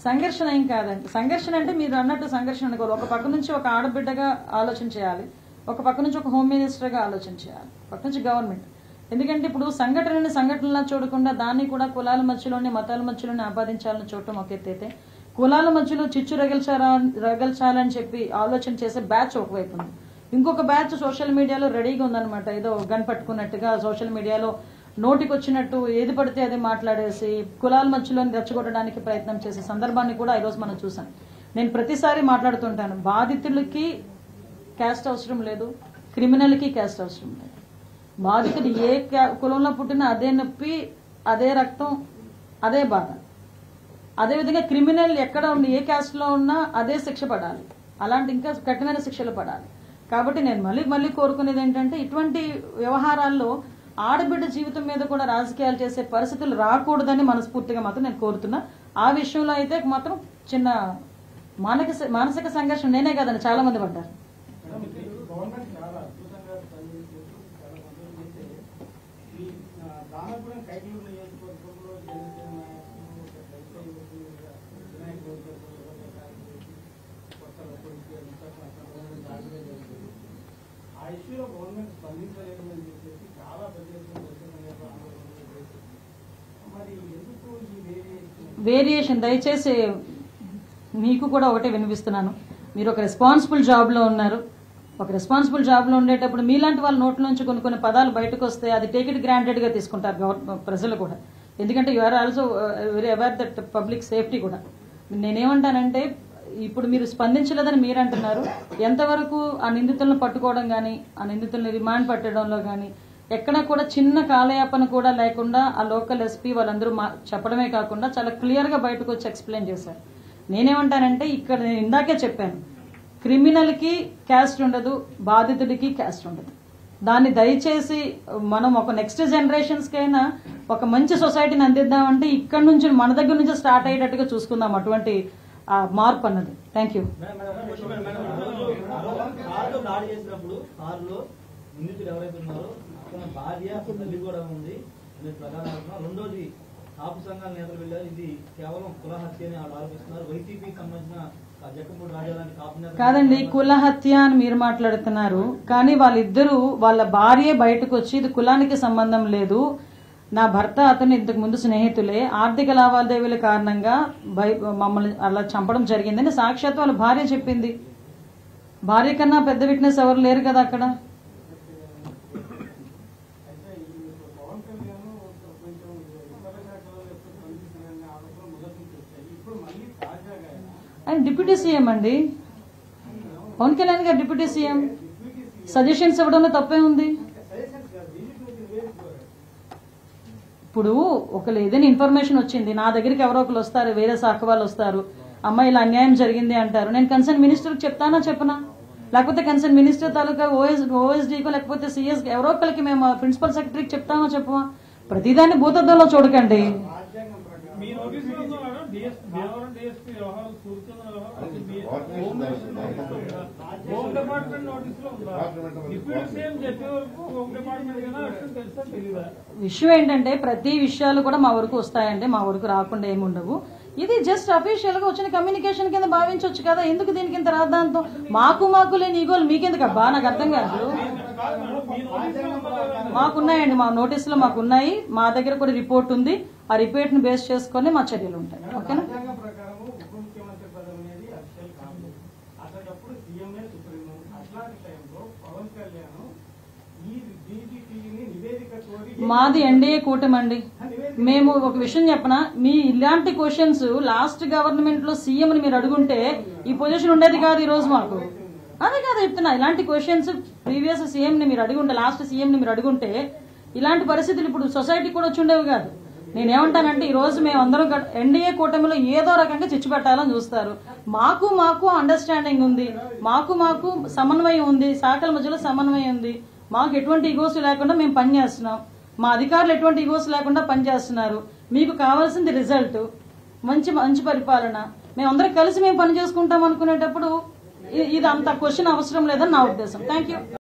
సంఘర్షణ ఏం కాదండి. సంఘర్షణ అంటే మీరు అన్నట్టు సంఘర్షణ అనుకోవాలి. ఒక పక్క నుంచి ఒక ఆడబిడ్డగా ఆలోచన చేయాలి, ఒక పక్క నుంచి ఒక హోమ్ మినిస్టర్గా ఆలోచన చేయాలి, పక్క నుంచి గవర్నమెంట్. ఎందుకంటే ఇప్పుడు సంఘటనలా చూడకుండా దాన్ని కూడా కులాల మధ్యలోనే మతాల మధ్యలోనే ఆపాదించాలని చూడటం ఒక ఎత్తైతే, కులాల మధ్యలో చిచ్చు రగల్చాలని చెప్పి ఆలోచన చేసే బ్యాచ్ ఒకవైపు ఉంది. ఇంకొక బ్యాచ్ సోషల్ మీడియాలో రెడీగా ఉందన్నమాట. ఏదో గన్ పట్టుకున్నట్టుగా సోషల్ మీడియాలో నోటికి వచ్చినట్టు ఏది పడితే అదే మాట్లాడేసి కులాల మధ్యలో రెచ్చగొట్టడానికి ప్రయత్నం చేసే సందర్భాన్ని కూడా ఈరోజు మనం చూసాం. నేను ప్రతిసారి మాట్లాడుతుంటాను, బాధితులకి క్యాస్ట్ అవసరం లేదు, క్రిమినల్కి క్యాస్ట్ అవసరం లేదు. బాధితుడు ఏ కులంలో పుట్టినా అదే నొప్పి, అదే రక్తం, అదే బాధ. అదేవిధంగా క్రిమినల్ ఎక్కడ ఉంది, ఏ క్యాస్ట్లో ఉన్నా అదే శిక్ష పడాలి, అలాంటి ఇంకా కఠినమైన శిక్షలు పడాలి. కాబట్టి నేను మళ్ళీ కోరుకునేది ఏంటంటే, ఇటువంటి వ్యవహారాల్లో ఆడబిడ్డ జీవితం మీద కూడా రాజకీయాలు చేసే పరిస్థితులు రాకూడదని మనస్ఫూర్తిగా మాత్రం నేను కోరుతున్నా. ఆ విషయంలో అయితే మాత్రం చిన్న మానసిక సంఘర్షణ నేనే కాదండి, చాలా మంది పడ్డారు. వేరియేషన్ దయచేసి మీకు కూడా ఒకటే వినిపిస్తున్నాను. మీరు ఒక రెస్పాన్సిబుల్ జాబ్లో ఉన్నారు. ఒక రెస్పాన్సిబుల్ జాబ్లో ఉండేటప్పుడు మీలాంటి వాళ్ళ నోట్ల నుంచి కొన్ని పదాలు బయటకు వస్తే అది టేక్ ఇట్ గ్రాంటెడ్గా తీసుకుంటారు ప్రజలు కూడా. ఎందుకంటే you are also very aware that public safety కూడా. నేనేమంటానంటే, ఇప్పుడు మీరు స్పందించలేదని మీరు అంటున్నారు. ఎంతవరకు ఆ నిందితులను పట్టుకోవడం కానీ, ఆ నిందితులను రిమాండ్ పట్టడంలో కానీ ఎక్కడ కూడా చిన్న కాలయాపన కూడా లేకుండా ఆ లోకల్ ఎస్పీ వాళ్ళందరూ చెప్పడమే కాకుండా చాలా క్లియర్గా బయటకు వచ్చి ఎక్స్ప్లెయిన్ చేశారు. నేనేమంటానంటే, ఇక్కడ నేను ఇందాకే చెప్పాను, క్రిమినల్కి క్యాస్ట్ ఉండదు, బాధితుడికి క్యాస్ట్ ఉండదు. దాన్ని దయచేసి మనం ఒక నెక్స్ట్ జనరేషన్స్కి అయినా ఒక మంచి సొసైటీని అందిద్దామంటే ఇక్కడ నుంచి మన దగ్గర నుంచి స్టార్ట్ అయ్యేటట్టుగా చూసుకుందాం అటువంటి మార్పు అన్నది. Thank you. రెండోది కాపు సంఘాల నేతలు వెళ్ళారు, ఇది కేవలం కుల హత్య అని ఆరోపిస్తున్నారు. వైసీపీకి సంబంధించిన జక్కపూడి రాజా లాంటి కాపు నేతలు కాదండి, కుల హత్య అని మీరు మాట్లాడుతున్నారు. కానీ వాళ్ళిద్దరూ వాళ్ళ భార్య బయటకు వచ్చి ఇది కులానికి సంబంధం లేదు, నా భర్త అతను ఇంతకు ముందు స్నేహితులే, ఆర్థిక లావాదేవీల కారణంగా మమ్మల్ని అలా చంపడం జరిగిందని సాక్షాత్ వాళ్ళ భార్య చెప్పింది. భార్య కన్నా పెద్ద విట్నెస్ ఎవరు లేరు కదా అక్కడ. ఆయన డిప్యూటీ సీఎం అండి, పవన్ కళ్యాణ్ గారు డిప్యూటీ సీఎం. సజెషన్స్ ఇవ్వడంలో తప్పే ఉంది. ఇప్పుడు ఒకరు ఏదైనా ఇన్ఫర్మేషన్ వచ్చింది, నా దగ్గరికి ఎవరో ఒకరు వస్తారు, వేరే శాఖ వాళ్ళు వస్తారు, అమ్మాయి ఇలా అన్యాయం జరిగింది అంటారు. నేను కన్సర్న్ మినిస్టర్కి చెప్తానా చెప్పనా? లేకపోతే కన్సర్న్ మినిస్టర్ తాలూకా ఓఎస్డీకో లేకపోతే సిఎస్ ఎవరో ఒకరికి మేము ప్రిన్సిపల్ సెక్రటరీకి చెప్తామా చెప్పమా? ప్రతిదాన్ని భూతద్దంలో చూడకండి. విషయం ఏంటంటే, ప్రతి విషయాలు కూడా మా వరకు వస్తాయండి, మా వరకు రాకుండా ఏముండవు. ఇది జస్ట్ అఫీషియల్ గా వచ్చిన కమ్యూనికేషన్ కింద భావించవచ్చు కదా. ఎందుకు దీనికి ఇంత రాద్దాంతం? మాకు లేని ఈగోలు మీకెందుకు అబ్బా? నాకు అర్థం కాదు. మాకున్నాయండి, మా నోటీసులో మాకున్నాయి, మా దగ్గర కూడా రిపోర్ట్ ఉంది. ఆ రిపోర్ట్ ను బేస్ చేసుకుని మా చర్యలు ఉంటాయి. ఓకేనా? మాది ఎన్డీఏ కూటమి అండి. మేము ఒక విషయం చెప్పనా, మీ ఇలాంటి క్వశ్చన్స్ లాస్ట్ గవర్నమెంట్ లో సీఎం ని మీరు అడుగుంటే ఈ పొజిషన్ ఉండేది కాదు ఈ రోజు మాకు. అదే కాదు చెప్తున్నా, ఇలాంటి క్వశ్చన్స్ ప్రీవియస్ సీఎం ని మీరు అడుగుంటే, లాస్ట్ సీఎం ని మీరు అడుగుంటే ఇలాంటి పరిస్థితులు ఇప్పుడు సొసైటీ కూడా వచ్చి ఉండేవి కాదు. నేనేమంటానంటే, ఈ రోజు మేమందరం ఎన్డీఏ కూటమిలో ఏదో రకంగా చిచ్చు పెట్టాలని చూస్తారు. మాకు అండర్స్టాండింగ్ ఉంది, మాకు సమన్వయం ఉంది, శాఖల మధ్యలో సమన్వయం ఉంది. మాకు ఎటువంటి ఈగోస్ లేకుండా మేము పనిచేస్తున్నాం, మా అధికారులు ఎటువంటి ఈగోస్ లేకుండా పనిచేస్తున్నారు. మీకు కావాల్సింది రిజల్ట్, మంచి పరిపాలన. మేమందరం కలిసి మేము పని చేసుకుంటాం అనుకునేటప్పుడు ఇది అంత క్వశ్చన్ అవసరం లేదని నా ఉద్దేశం. Thank you.